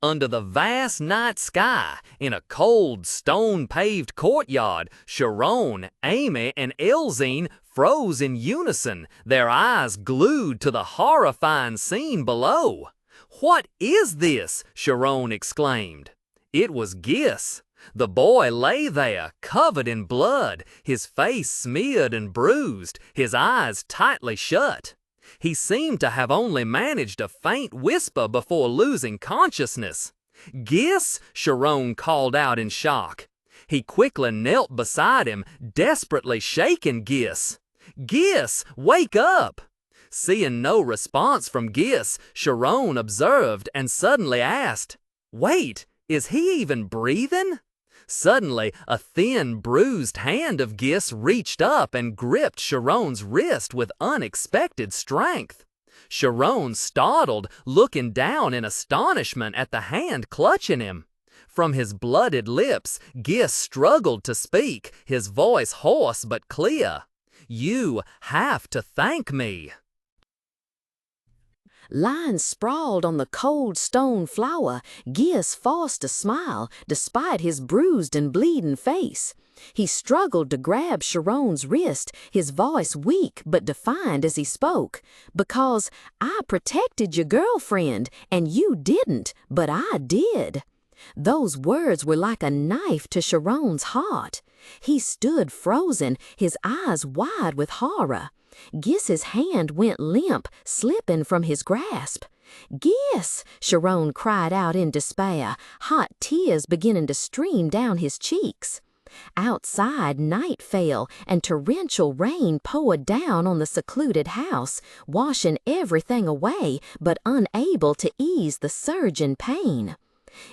Under the vast night sky, in a cold, stone-paved courtyard, Shirone, Amy, and Elzine froze in unison, their eyes glued to the horrifying scene below. "What is this?" Shirone exclaimed. It was Giss. The boy lay there, covered in blood, his face smeared and bruised, his eyes tightly shut. He seemed to have only managed a faint whisper before losing consciousness. "Giss!" Shirone called out in shock. He quickly knelt beside him, desperately shaking Giss. "Giss, wake up!" Seeing no response from Giss, Shirone observed and suddenly asked, "Wait, is he even breathing?" Suddenly, a thin, bruised hand of Giss reached up and gripped Shirone's wrist with unexpected strength. Shirone startled, looking down in astonishment at the hand clutching him. From his blooded lips, Giss struggled to speak, his voice hoarse but clear. "You have to thank me." Lying sprawled on the cold stone floor, Giss forced a smile despite his bruised and bleeding face. He struggled to grab Shirone's wrist, his voice weak but defiant as he spoke. "Because I protected your girlfriend, and you didn't, but I did." Those words were like a knife to Shirone's heart. He stood frozen, his eyes wide with horror. Giss's hand went limp, slipping from his grasp. "Giss!" Shirone cried out in despair, hot tears beginning to stream down his cheeks. Outside, night fell, and torrential rain poured down on the secluded house, washing everything away, but unable to ease the surging pain.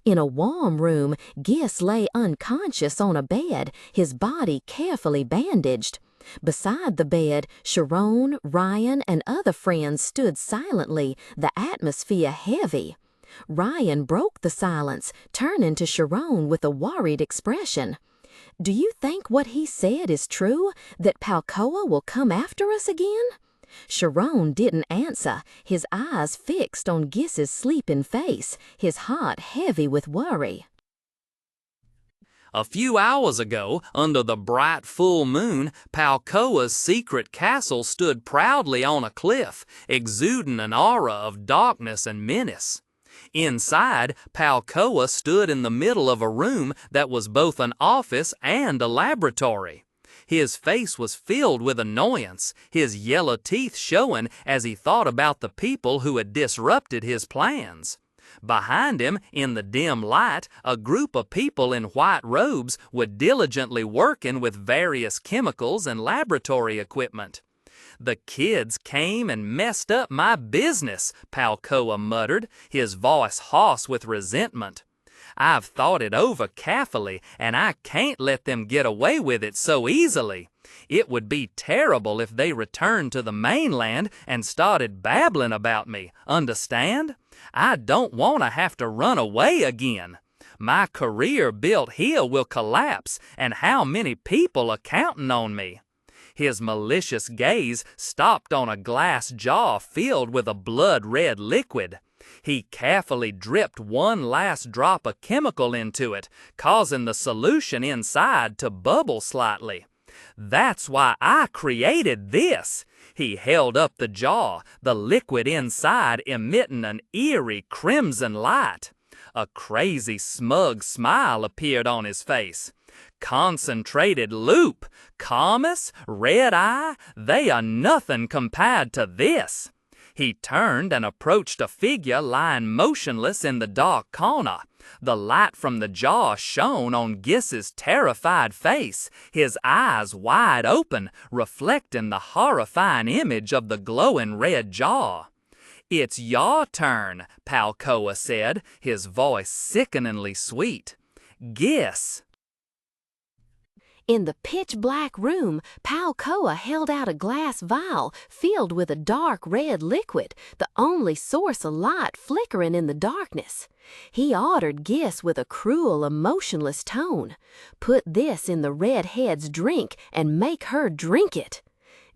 In a warm room, Giss lay unconscious on a bed, his body carefully bandaged. Beside the bed, Shirone, Ryan, and other friends stood silently, the atmosphere heavy. Ryan broke the silence, turning to Shirone with a worried expression. "Do you think what he said is true, that Palcoa will come after us again?" Shirone didn't answer, his eyes fixed on Giss's sleeping face, his heart heavy with worry. A few hours ago, under the bright full moon, Palcoa's secret castle stood proudly on a cliff, exuding an aura of darkness and menace. Inside, Palcoa stood in the middle of a room that was both an office and a laboratory. His face was filled with annoyance, his yellow teeth showing as he thought about the people who had disrupted his plans. Behind him, in the dim light, a group of people in white robes were diligently working with various chemicals and laboratory equipment. "The kids came and messed up my business," Palcoa muttered, his voice hoarse with resentment. "I've thought it over carefully, and I can't let them get away with it so easily. It would be terrible if they returned to the mainland and started babbling about me, understand? I don't want to have to run away again. My career built here will collapse, and how many people are counting on me?" His malicious gaze stopped on a glass jar filled with a blood-red liquid. He carefully dripped one last drop of chemical into it, causing the solution inside to bubble slightly. "That's why I created this." He held up the jar, the liquid inside emitting an eerie crimson light. A crazy, smug smile appeared on his face. "Concentrated loop, calmus, red eye, they are nothing compared to this." He turned and approached a figure lying motionless in the dark corner. The light from the jar shone on Giss's terrified face, his eyes wide open, reflecting the horrifying image of the glowing red jar. "It's your turn," Palcoa said, his voice sickeningly sweet. "Giss." In the pitch-black room, Palcoa held out a glass vial filled with a dark red liquid, the only source of light flickering in the darkness. He ordered Giss with a cruel, emotionless tone, "Put this in the redhead's drink and make her drink it."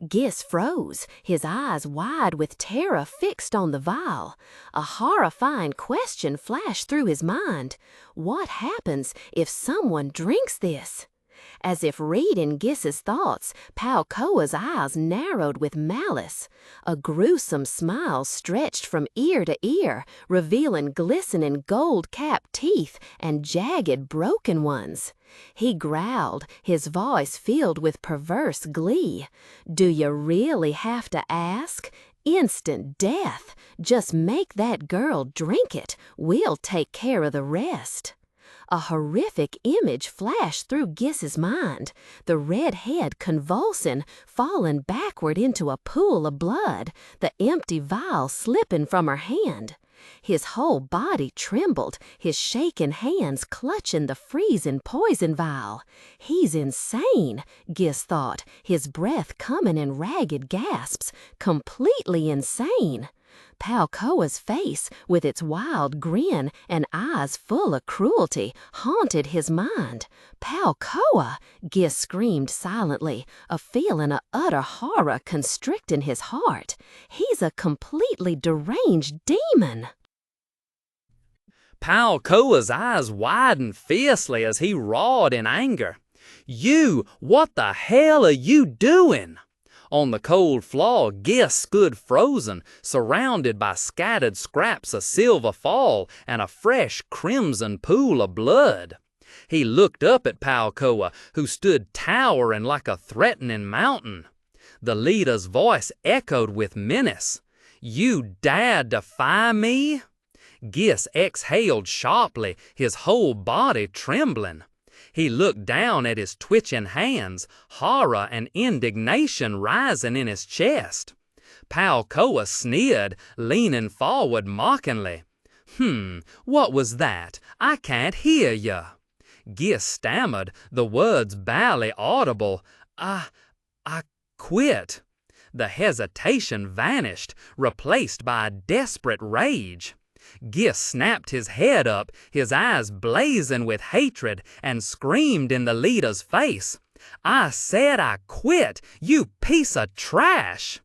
Giss froze, his eyes wide with terror fixed on the vial. A horrifying question flashed through his mind. What happens if someone drinks this? As if reading Giss's thoughts, Palcoa's eyes narrowed with malice. A gruesome smile stretched from ear to ear, revealing glistening gold-capped teeth and jagged broken ones. He growled, his voice filled with perverse glee. "Do you really have to ask? Instant death. Just make that girl drink it. We'll take care of the rest." A horrific image flashed through Giss's mind, the red head convulsing, falling backward into a pool of blood, the empty vial slipping from her hand. His whole body trembled, his shaking hands clutching the freezing poison vial. He's insane, Giss thought, his breath coming in ragged gasps, completely insane. Palcoa's face, with its wild grin and eyes full of cruelty, haunted his mind. "Palcoa!" Giss screamed silently, a feeling of utter horror constricting his heart. "He's a completely deranged demon!" Palcoa's eyes widened fiercely as he roared in anger. "You, what the hell are you doing?" On the cold floor, Giss stood frozen, surrounded by scattered scraps of silver foil and a fresh crimson pool of blood. He looked up at Palcoa, who stood towering like a threatening mountain. The leader's voice echoed with menace. "You dare defy me?" Giss exhaled sharply, his whole body trembling. He looked down at his twitching hands, horror and indignation rising in his chest. Palcoa sneered, leaning forward mockingly. What was that? I can't hear ya." Giss stammered, the words barely audible. I quit." The hesitation vanished, replaced by a desperate rage. Giss snapped his head up, his eyes blazing with hatred, and screamed in the leader's face. "I said I quit, you piece of trash!"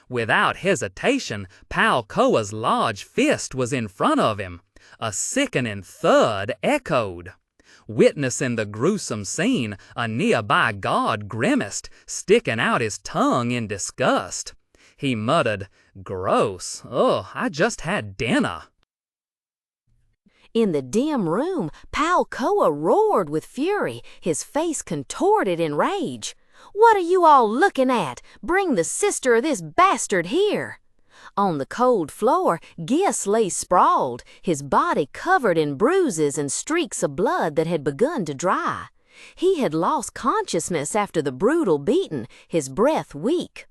Without hesitation, Palcoa's large fist was in front of him. A sickening thud echoed. Witnessing the gruesome scene, a nearby guard grimaced, sticking out his tongue in disgust. He muttered, "Gross. I just had dinner." In the dim room, Palcoa roared with fury, his face contorted in rage. "What are you all looking at? Bring the sister of this bastard here!" On the cold floor, Giss lay sprawled, his body covered in bruises and streaks of blood that had begun to dry. He had lost consciousness after the brutal beating, his breath weak.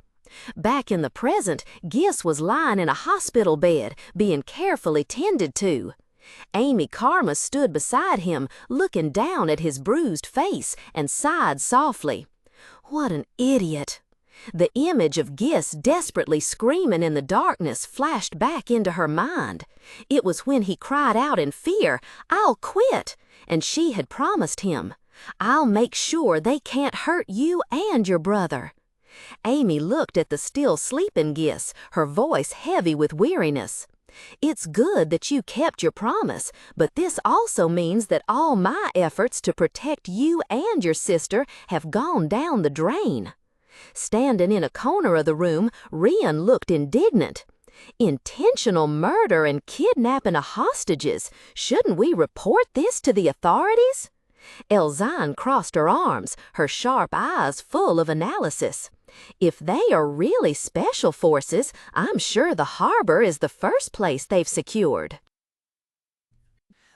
Back in the present, Giss was lying in a hospital bed, being carefully tended to. Amy Karma stood beside him, looking down at his bruised face, and sighed softly. What an idiot! The image of Giss desperately screaming in the darkness flashed back into her mind. It was when he cried out in fear, "I'll quit," and she had promised him, "I'll make sure they can't hurt you and your brother." Amy looked at the still sleeping Giss, her voice heavy with weariness. "It's good that you kept your promise, but this also means that all my efforts to protect you and your sister have gone down the drain." Standing in a corner of the room, Rian looked indignant. "Intentional murder and kidnapping of hostages. Shouldn't we report this to the authorities?" Elzine crossed her arms, her sharp eyes full of analysis. "If they are really special forces, I'm sure the harbor is the first place they've secured."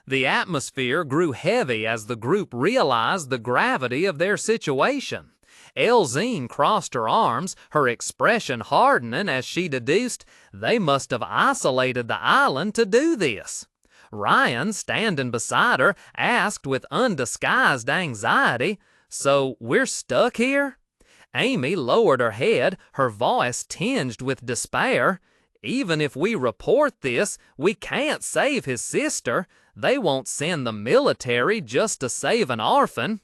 The atmosphere grew heavy as the group realized the gravity of their situation. Elzine crossed her arms, her expression hardening as she deduced they must have isolated the island to do this. Ryan, standing beside her, asked with undisguised anxiety, "So we're stuck here?" Amy lowered her head, her voice tinged with despair. "Even if we report this, we can't save his sister. They won't send the military just to save an orphan."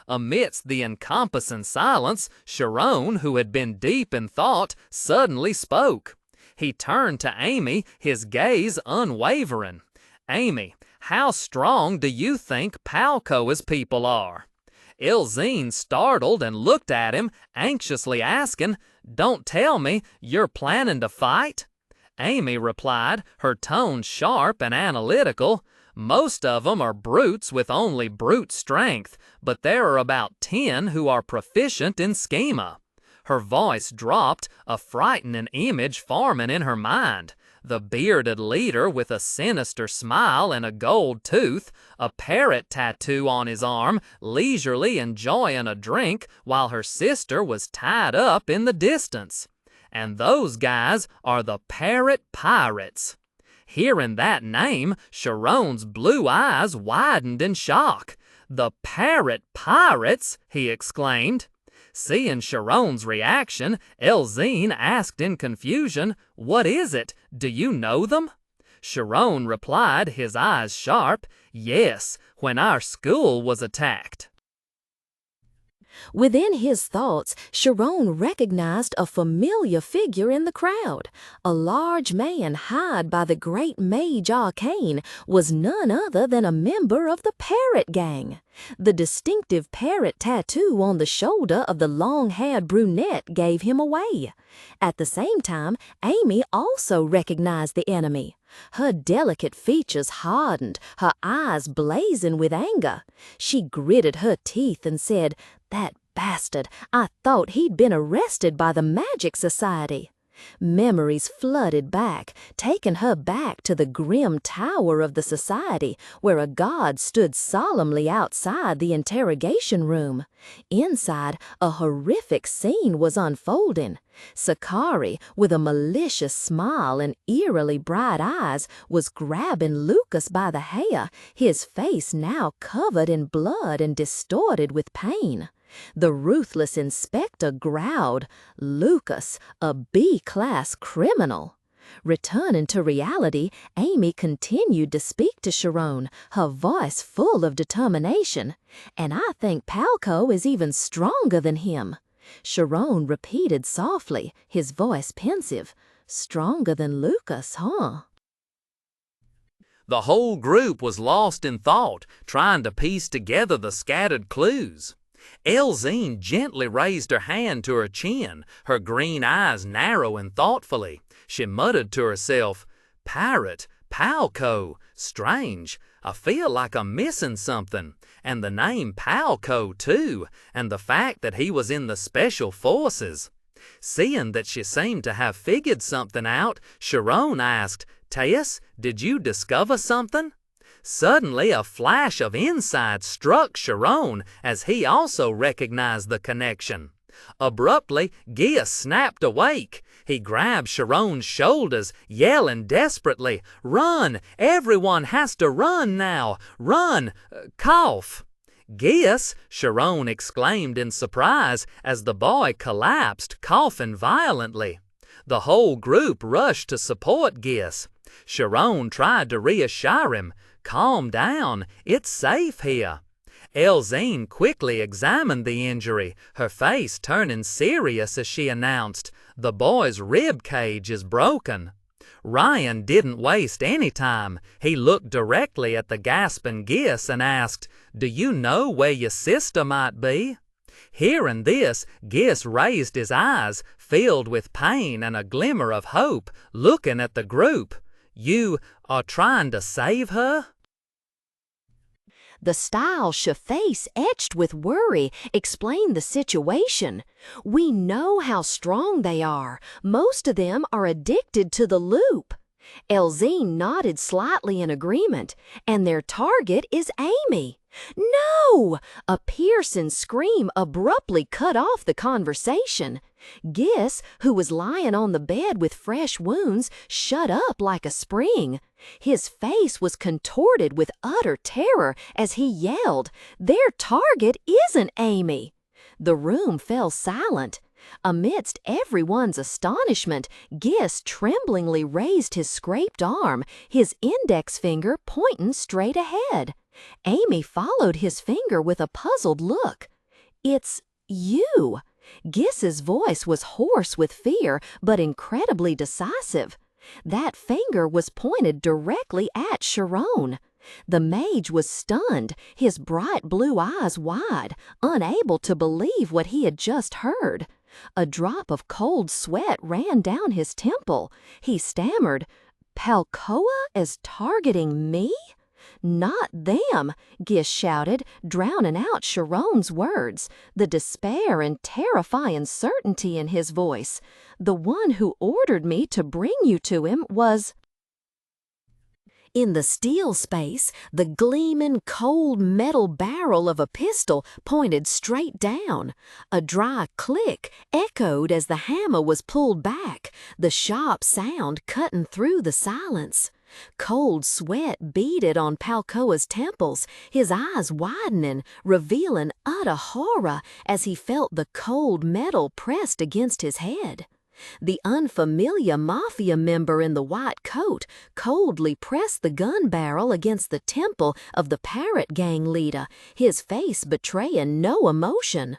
Amidst the encompassing silence, Shirone, who had been deep in thought, suddenly spoke. He turned to Amy, his gaze unwavering. "Amy, how strong do you think Palcoa's people are?" Elzine startled and looked at him, anxiously asking, "Don't tell me you're planning to fight?" Amy replied, her tone sharp and analytical, "Most of 'em are brutes with only brute strength, but there are about 10 who are proficient in schema." Her voice dropped, a frightening image forming in her mind. The bearded leader with a sinister smile and a gold tooth, a parrot tattoo on his arm, leisurely enjoying a drink while her sister was tied up in the distance. And those guys are the Parrot Pirates. Hearing that name, Shirone's blue eyes widened in shock. "The Parrot Pirates?" he exclaimed. Seeing Shirone's reaction, Elzine asked in confusion, "What is it? Do you know them?" Shirone replied, his eyes sharp, "Yes, when our school was attacked." Within his thoughts, Shirone recognized a familiar figure in the crowd. A large man hired by the great mage Arcane was none other than a member of the Parrot Gang. The distinctive parrot tattoo on the shoulder of the long-haired brunette gave him away. At the same time, Amy also recognized the enemy. Her delicate features hardened, her eyes blazing with anger. She gritted her teeth and said, "That bastard, I thought he'd been arrested by the Magic Society." Memories flooded back, taking her back to the grim tower of the society, where a guard stood solemnly outside the interrogation room. Inside, a horrific scene was unfolding. Sakari, with a malicious smile and eerily bright eyes, was grabbing Lucas by the hair, his face now covered in blood and distorted with pain. The ruthless inspector growled, "Lucas, a B-class criminal." Returning to reality, Amy continued to speak to Shirone, her voice full of determination. "And I think Palcoa is even stronger than him." Shirone repeated softly, his voice pensive, "Stronger than Lucas, huh?" The whole group was lost in thought, trying to piece together the scattered clues. Elzine gently raised her hand to her chin, her green eyes narrowing thoughtfully. She muttered to herself, "Parrot, Palcoa, strange. I feel like I'm missing something. And the name Palcoa, too, and the fact that he was in the special forces." Seeing that she seemed to have figured something out, Shirone asked, "Teus, did you discover something?" Suddenly, a flash of insight struck Shirone as he also recognized the connection. Abruptly, Giss snapped awake. He grabbed Shirone's shoulders, yelling desperately, "Run! Everyone has to run now! Run! Cough!" "Giss!" Shirone exclaimed in surprise as the boy collapsed, coughing violently. The whole group rushed to support Giss. Shirone tried to reassure him, "Calm down, it's safe here." Elzine quickly examined the injury, her face turning serious as she announced, "The boy's rib cage is broken." Ryan didn't waste any time. He looked directly at the gasping Giss and asked, "Do you know where your sister might be?" Hearing this, Giss raised his eyes, filled with pain and a glimmer of hope, looking at the group. "You are trying to save her?" The stylish face, etched with worry, explained the situation. "We know how strong they are. Most of them are addicted to the loop." Elzine nodded slightly in agreement. "And their target is Amy." "No!" A piercing scream abruptly cut off the conversation. Giss, who was lying on the bed with fresh wounds, shut up like a spring. His face was contorted with utter terror as he yelled, "Their target isn't Amy!" The room fell silent. Amidst everyone's astonishment, Giss tremblingly raised his scraped arm, his index finger pointing straight ahead. Amy followed his finger with a puzzled look. It's you. Giss's voice was hoarse with fear, but incredibly decisive. That finger was pointed directly at Shirone. The mage was stunned, his bright blue eyes wide, unable to believe what he had just heard. A drop of cold sweat ran down his temple. He stammered, "Palcoa is targeting me?" "Not them," Giss shouted, drowning out Shirone's words, the despair and terrifying certainty in his voice. "The one who ordered me to bring you to him was—" In the steel space, the gleaming, cold metal barrel of a pistol pointed straight down. A dry click echoed as the hammer was pulled back, the sharp sound cutting through the silence. Cold sweat beaded on Palcoa's temples, his eyes widening, revealing utter horror as he felt the cold metal pressed against his head. The unfamiliar mafia member in the white coat coldly pressed the gun barrel against the temple of the Parrot Gang leader, his face betraying no emotion.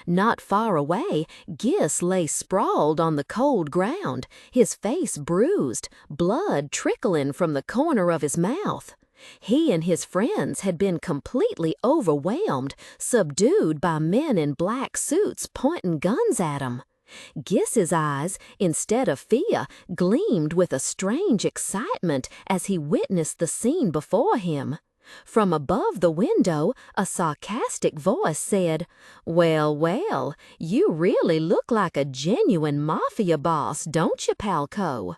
Not far away, Giss lay sprawled on the cold ground, his face bruised, blood trickling from the corner of his mouth. He and his friends had been completely overwhelmed, subdued by men in black suits pointing guns at him. Giss's eyes, instead of fear, gleamed with a strange excitement as he witnessed the scene before him. From above the window, a sarcastic voice said, "Well, well, you really look like a genuine mafia boss, don't you, Palcoa?"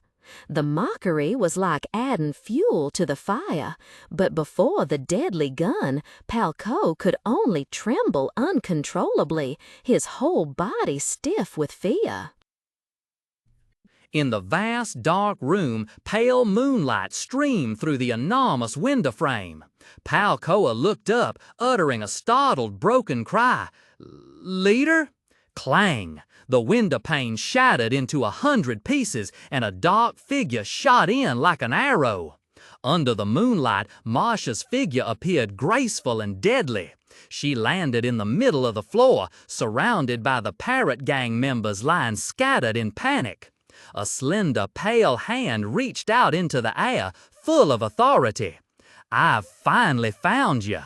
The mockery was like adding fuel to the fire, but before the deadly gun, Palcoa could only tremble uncontrollably, his whole body stiff with fear. In the vast, dark room, pale moonlight streamed through the enormous window frame. Palcoa looked up, uttering a startled, broken cry. "Leader?" Clang! The window pane shattered into 100 pieces, and a dark figure shot in like an arrow. Under the moonlight, Marcia's figure appeared graceful and deadly. She landed in the middle of the floor, surrounded by the Parrot Gang members lying scattered in panic. A slender, pale hand reached out into the air, full of authority. "I've finally found you."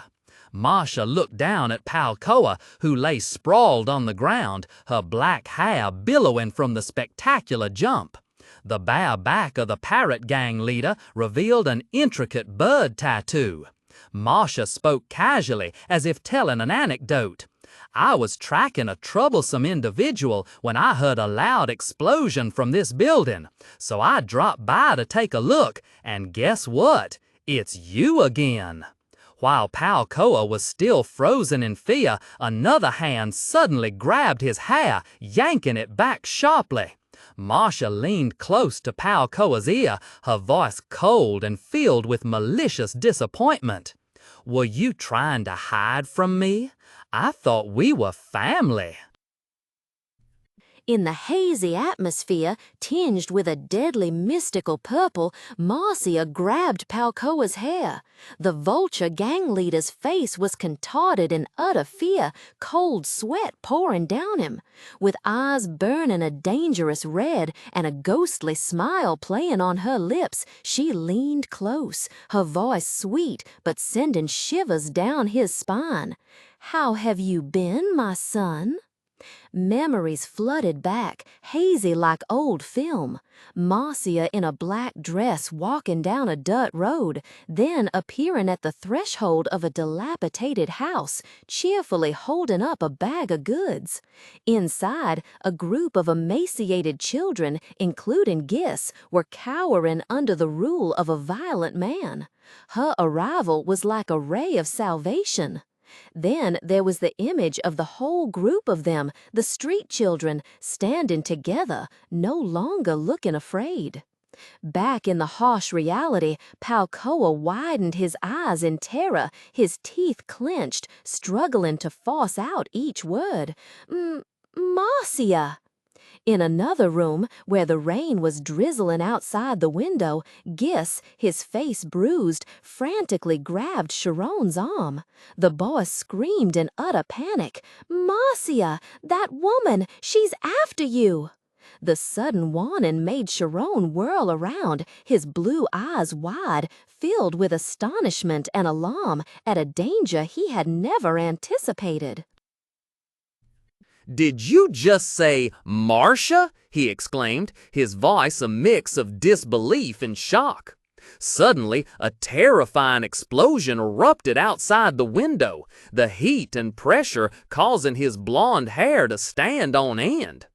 Marcia looked down at Palcoa, who lay sprawled on the ground, her black hair billowing from the spectacular jump. The bare back of the Parrot Gang leader revealed an intricate bird tattoo. Marcia spoke casually, as if telling an anecdote. "I was tracking a troublesome individual when I heard a loud explosion from this building, so I dropped by to take a look, and guess what? It's you again." While Palcoa was still frozen in fear, another hand suddenly grabbed his hair, yanking it back sharply. Marcia leaned close to Palcoa's ear, her voice cold and filled with malicious disappointment. "Were you trying to hide from me? I thought we were family." In the hazy atmosphere, tinged with a deadly mystical purple, Marcia grabbed Palcoa's hair. The vulture gang leader's face was contorted in utter fear, cold sweat pouring down him. With eyes burning a dangerous red and a ghostly smile playing on her lips, she leaned close, her voice sweet but sending shivers down his spine. "How have you been, my son?" Memories flooded back, hazy like old film. Marcia in a black dress walking down a dirt road, then appearing at the threshold of a dilapidated house, cheerfully holding up a bag of goods. Inside, a group of emaciated children, including Giss, were cowering under the rule of a violent man. Her arrival was like a ray of salvation. Then there was the image of the whole group of them, the street children, standing together, no longer looking afraid. Back in the harsh reality, Palcoa widened his eyes in terror, his teeth clenched, struggling to force out each word. "Marcia!" In another room, where the rain was drizzling outside the window, Giss, his face bruised, frantically grabbed Shirone's arm. The boy screamed in utter panic, "Marcia, that woman, she's after you!" The sudden warning made Shirone whirl around, his blue eyes wide, filled with astonishment and alarm at a danger he had never anticipated. "Did you just say Marcia?" he exclaimed, his voice a mix of disbelief and shock. Suddenly, a terrifying explosion erupted outside the window, the heat and pressure causing his blonde hair to stand on end.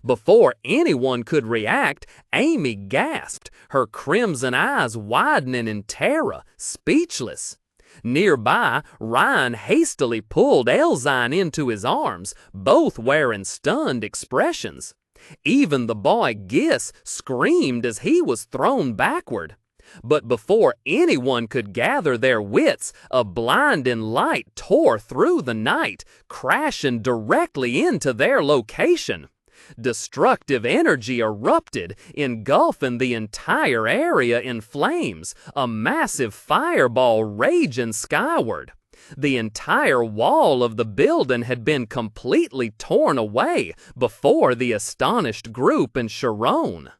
Before anyone could react, Amy gasped, her crimson eyes widening in terror, speechless. Nearby, Ryan hastily pulled Elzine into his arms, both wearing stunned expressions. Even the boy Giss screamed as he was thrown backward. But before anyone could gather their wits, a blinding light tore through the night, crashing directly into their location. Destructive energy erupted, engulfing the entire area in flames, a massive fireball raging skyward. The entire wall of the building had been completely torn away before the astonished group and Shirone.